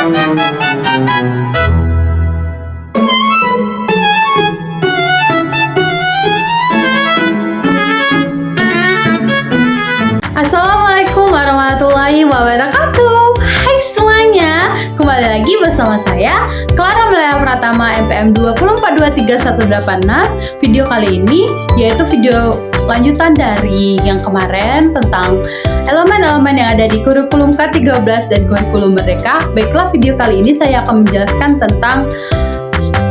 Assalamualaikum warahmatullahi wabarakatuh. Hai semuanya, kembali lagi bersama saya Clara Melaya Pratama MPM 2423186. Video kali ini yaitu video lanjutan dari yang kemarin tentang elemen-elemen yang ada di kurikulum K13 dan kurikulum Merdeka. Baiklah, video kali ini saya akan menjelaskan tentang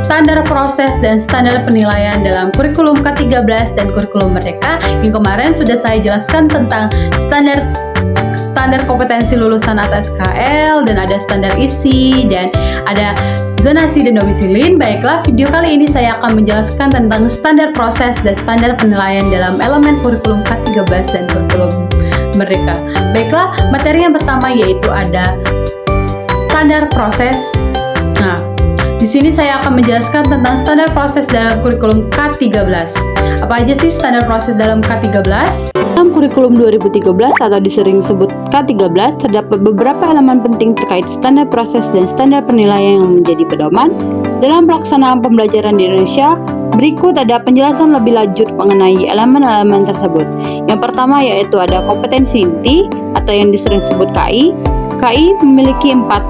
standar proses dan standar penilaian dalam kurikulum K13 dan kurikulum Merdeka. Yang kemarin sudah saya jelaskan tentang standar kompetensi lulusan atau SKL, dan ada standar isi, dan ada zonasi dan domisilin. Baiklah, video kali ini saya akan menjelaskan tentang standar proses dan standar penilaian dalam elemen kurikulum K13 dan kurikulum Merdeka. Baiklah, materi yang pertama yaitu ada standar proses. Nah, di sini saya akan menjelaskan tentang standar proses dalam kurikulum K13. Apa aja sih standar proses dalam K13? Dalam kurikulum 2013 atau disering sebut K13, terdapat beberapa elemen penting terkait standar proses dan standar penilaian yang menjadi pedoman dalam pelaksanaan pembelajaran di Indonesia. Berikut ada penjelasan lebih lanjut mengenai elemen-elemen tersebut. Yang pertama yaitu ada kompetensi inti atau yang disering sebut KI. KI memiliki empat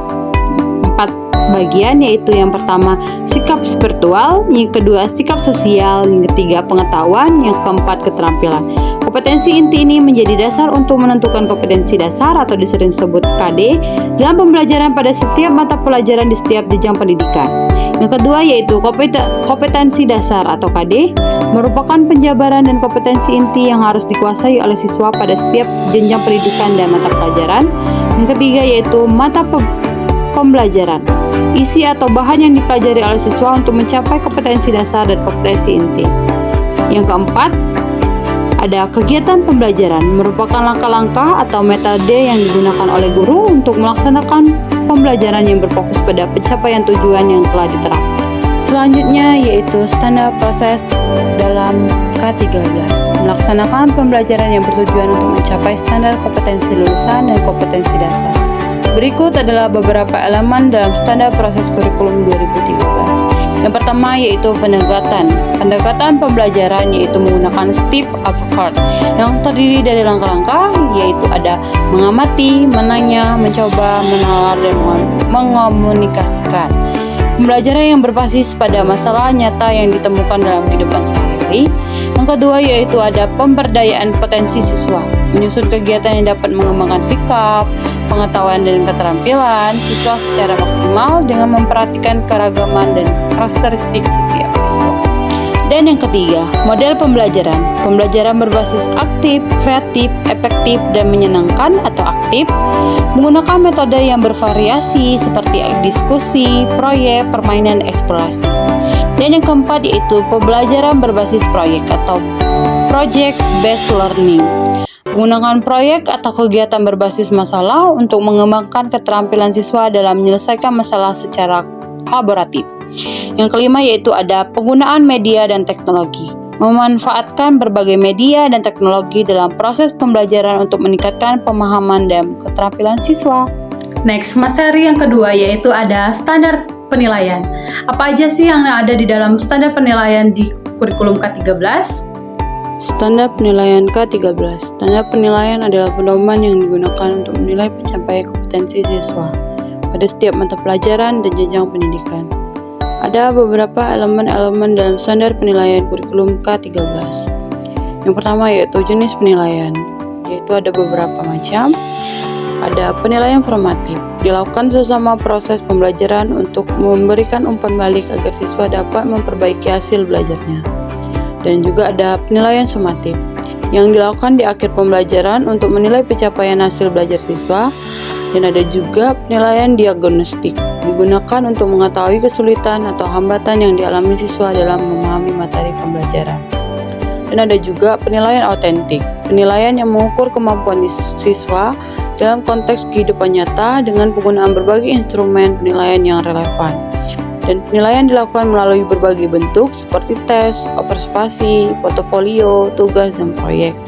bagian, yaitu yang pertama sikap spiritual, yang kedua sikap sosial, yang ketiga pengetahuan, yang keempat keterampilan. Kompetensi inti ini menjadi dasar untuk menentukan kompetensi dasar atau disering sebut KD dalam pembelajaran pada setiap mata pelajaran di setiap jenjang pendidikan. Yang kedua yaitu kompetensi dasar atau KD, merupakan penjabaran dan kompetensi inti yang harus dikuasai oleh siswa pada setiap jenjang pendidikan dan mata pelajaran. Yang ketiga yaitu mata pembelajaran, isi atau bahan yang dipelajari oleh siswa untuk mencapai kompetensi dasar dan kompetensi inti. Yang keempat, ada kegiatan pembelajaran, merupakan langkah-langkah atau metode yang digunakan oleh guru untuk melaksanakan pembelajaran yang berfokus pada pencapaian tujuan yang telah diterapkan. Selanjutnya yaitu standar proses dalam K13, melaksanakan pembelajaran yang bertujuan untuk mencapai standar kompetensi lulusan dan kompetensi dasar. Berikut adalah beberapa elemen dalam standar proses kurikulum 2013. Yang pertama yaitu pendekatan pembelajaran, yaitu menggunakan step of card yang terdiri dari langkah-langkah, yaitu ada mengamati, menanya, mencoba, menalar, dan mengomunikasikan. Pembelajaran yang berbasis pada masalah nyata yang ditemukan dalam kehidupan sehari-hari. Yang kedua yaitu ada pemberdayaan potensi siswa, menyusun kegiatan yang dapat mengembangkan sikap, pengetahuan, dan keterampilan siswa secara maksimal dengan memperhatikan keragaman dan karakteristik setiap siswa. Dan yang ketiga, model pembelajaran berbasis aktif, kreatif, efektif, dan menyenangkan atau aktif, menggunakan metode yang bervariasi seperti diskusi, proyek, permainan, eksplorasi. Dan yang keempat yaitu pembelajaran berbasis proyek atau project based learning, menggunakan proyek atau kegiatan berbasis masalah untuk mengembangkan keterampilan siswa dalam menyelesaikan masalah secara kolaboratif. Yang kelima yaitu ada penggunaan media dan teknologi, memanfaatkan berbagai media dan teknologi dalam proses pembelajaran untuk meningkatkan pemahaman dan keterampilan siswa. Next, materi yang kedua yaitu ada standar penilaian. Apa aja sih yang ada di dalam standar penilaian di kurikulum K13? Standar penilaian K13. Standar penilaian adalah pedoman yang digunakan untuk menilai pencapaian kompetensi siswa pada setiap mata pelajaran dan jenjang pendidikan. Ada beberapa elemen-elemen dalam standar penilaian kurikulum K13. Yang pertama yaitu jenis penilaian, yaitu ada beberapa macam. Ada penilaian formatif, dilakukan sesama proses pembelajaran untuk memberikan umpan balik agar siswa dapat memperbaiki hasil belajarnya. Dan juga ada penilaian sumatif, yang dilakukan di akhir pembelajaran untuk menilai pencapaian hasil belajar siswa. Dan ada juga penilaian diagnostik, digunakan untuk mengetahui kesulitan atau hambatan yang dialami siswa dalam memahami materi pembelajaran. Dan ada juga penilaian autentik, penilaian yang mengukur kemampuan siswa dalam konteks kehidupan nyata dengan penggunaan berbagai instrumen penilaian yang relevan. Dan penilaian dilakukan melalui berbagai bentuk seperti tes, observasi, portofolio, tugas, dan proyek.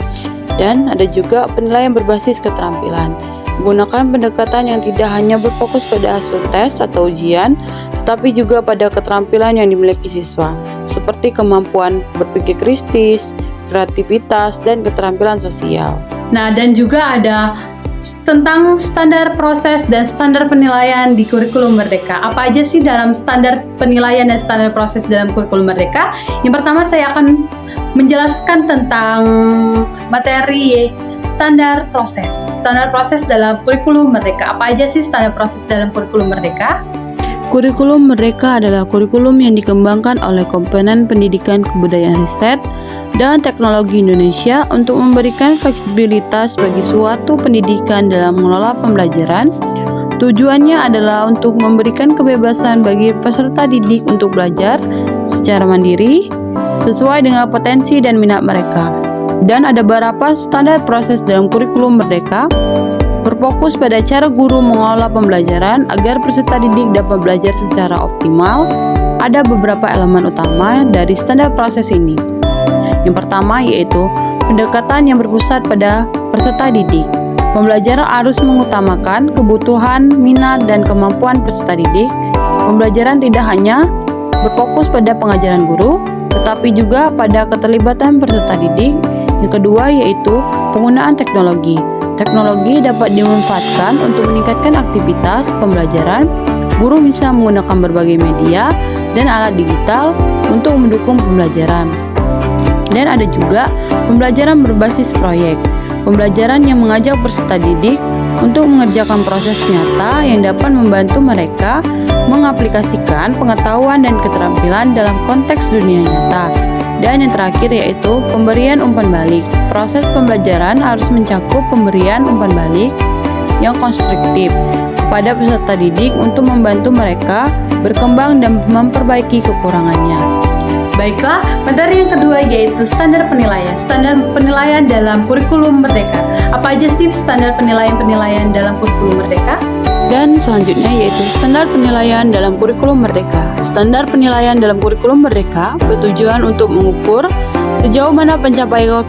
Dan ada juga penilaian berbasis keterampilan, menggunakan pendekatan yang tidak hanya berfokus pada hasil tes atau ujian, tetapi juga pada keterampilan yang dimiliki siswa, seperti kemampuan berpikir kritis, kreativitas, dan keterampilan sosial. Nah, dan juga ada tentang standar proses dan standar penilaian di kurikulum Merdeka. Apa aja sih dalam standar penilaian dan standar proses dalam kurikulum Merdeka? Yang pertama saya akan menjelaskan tentang materi standar proses. Standar proses dalam kurikulum Merdeka. Apa aja sih standar proses dalam kurikulum Merdeka? Kurikulum Merdeka adalah kurikulum yang dikembangkan oleh Komponen Pendidikan Kebudayaan Riset dan Teknologi Indonesia untuk memberikan fleksibilitas bagi suatu pendidikan dalam mengelola pembelajaran. Tujuannya adalah untuk memberikan kebebasan bagi peserta didik untuk belajar secara mandiri, sesuai dengan potensi dan minat mereka. Dan ada beberapa standar proses dalam kurikulum Merdeka, berfokus pada cara guru mengelola pembelajaran agar peserta didik dapat belajar secara optimal. Ada beberapa elemen utama dari standar proses ini. Yang pertama yaitu pendekatan yang berpusat pada peserta didik. Pembelajaran harus mengutamakan kebutuhan, minat, dan kemampuan peserta didik. Pembelajaran tidak hanya berfokus pada pengajaran guru, tetapi juga pada keterlibatan peserta didik. Yang kedua yaitu penggunaan teknologi. Teknologi dapat dimanfaatkan untuk meningkatkan aktivitas pembelajaran. Guru bisa menggunakan berbagai media dan alat digital untuk mendukung pembelajaran. Dan ada juga pembelajaran berbasis proyek. Pembelajaran yang mengajak peserta didik untuk mengerjakan proses nyata yang dapat membantu mereka mengaplikasikan pengetahuan dan keterampilan dalam konteks dunia nyata. Dan yang terakhir yaitu pemberian umpan balik. Proses pembelajaran harus mencakup pemberian umpan balik yang konstruktif kepada peserta didik untuk membantu mereka berkembang dan memperbaiki kekurangannya. Baiklah, materi yang kedua yaitu standar penilaian. Standar penilaian dalam kurikulum Merdeka. Apa aja sih standar penilaian dalam kurikulum Merdeka? Dan selanjutnya yaitu standar penilaian dalam kurikulum Merdeka. Standar penilaian dalam kurikulum Merdeka bertujuan untuk mengukur sejauh mana pencapaian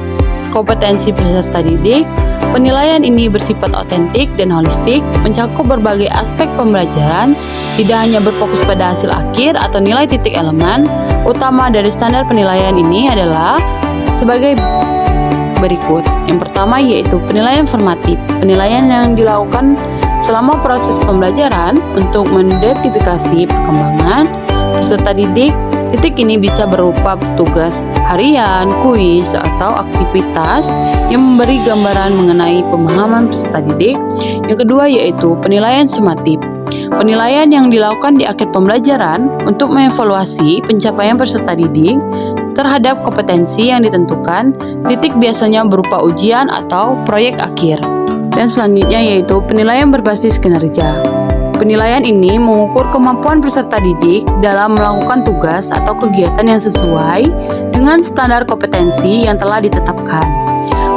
kompetensi peserta didik. Penilaian ini bersifat otentik dan holistik, mencakup berbagai aspek pembelajaran, tidak hanya berfokus pada hasil akhir atau nilai titik. Elemen utama dari standar penilaian ini adalah sebagai berikut. Yang pertama yaitu penilaian formatif. Penilaian yang dilakukan selama proses pembelajaran untuk mengidentifikasi perkembangan peserta didik. Titik ini bisa berupa tugas harian, kuis, atau aktivitas yang memberi gambaran mengenai pemahaman peserta didik. Yang kedua yaitu penilaian sumatif. Penilaian yang dilakukan di akhir pembelajaran untuk mengevaluasi pencapaian peserta didik terhadap kompetensi yang ditentukan. Titik biasanya berupa ujian atau proyek akhir. Dan selanjutnya yaitu penilaian berbasis kinerja. Penilaian ini mengukur kemampuan peserta didik dalam melakukan tugas atau kegiatan yang sesuai dengan standar kompetensi yang telah ditetapkan.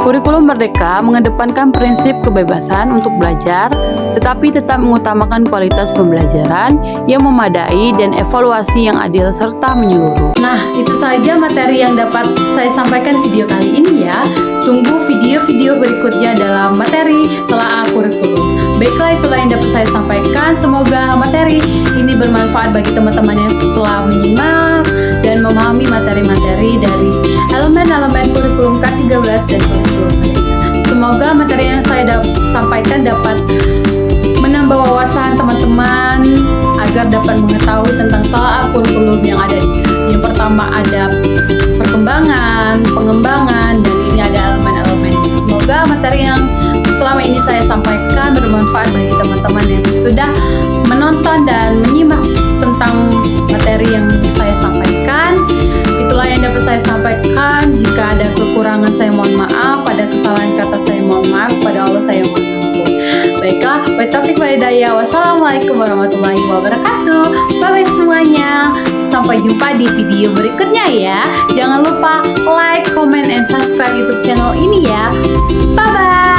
Kurikulum Merdeka mengedepankan prinsip kebebasan untuk belajar, tetapi tetap mengutamakan kualitas pembelajaran yang memadai dan evaluasi yang adil serta menyeluruh. Nah, itu saja materi yang dapat saya sampaikan video kali ini ya. Tunggu video-video berikutnya dalam materi telaah kurikulum. Baiklah, itulah yang dapat saya sampaikan. Semoga materi ini bermanfaat bagi teman-teman yang telah menyimak dan memahami materi-materi dari elemen-elemen kurikulum K13 dan kurikulum Merdeka. Semoga materi yang saya sampaikan dapat menambah wawasan teman-teman agar dapat mengetahui tentang telaah kurikulum yang ada. Yang pertama ada perkembangan, pengembangan, dan ini ada elemen-elemen. Semoga materi yang selama ini saya sampaikan bermanfaat bagi teman-teman yang sudah menonton dan menyimak tentang materi yang saya sampaikan. Itulah yang dapat saya sampaikan. Jika ada kekurangan saya mohon maaf, pada kesalahan kata saya mohon maaf, pada Allah saya mohon ampun. Baiklah, wabillahi walhidayah. Wassalamualaikum warahmatullahi wabarakatuh. Bye-bye semuanya. Sampai jumpa di video berikutnya ya. Jangan lupa like, comment, and subscribe YouTube channel ini ya. Bye-bye.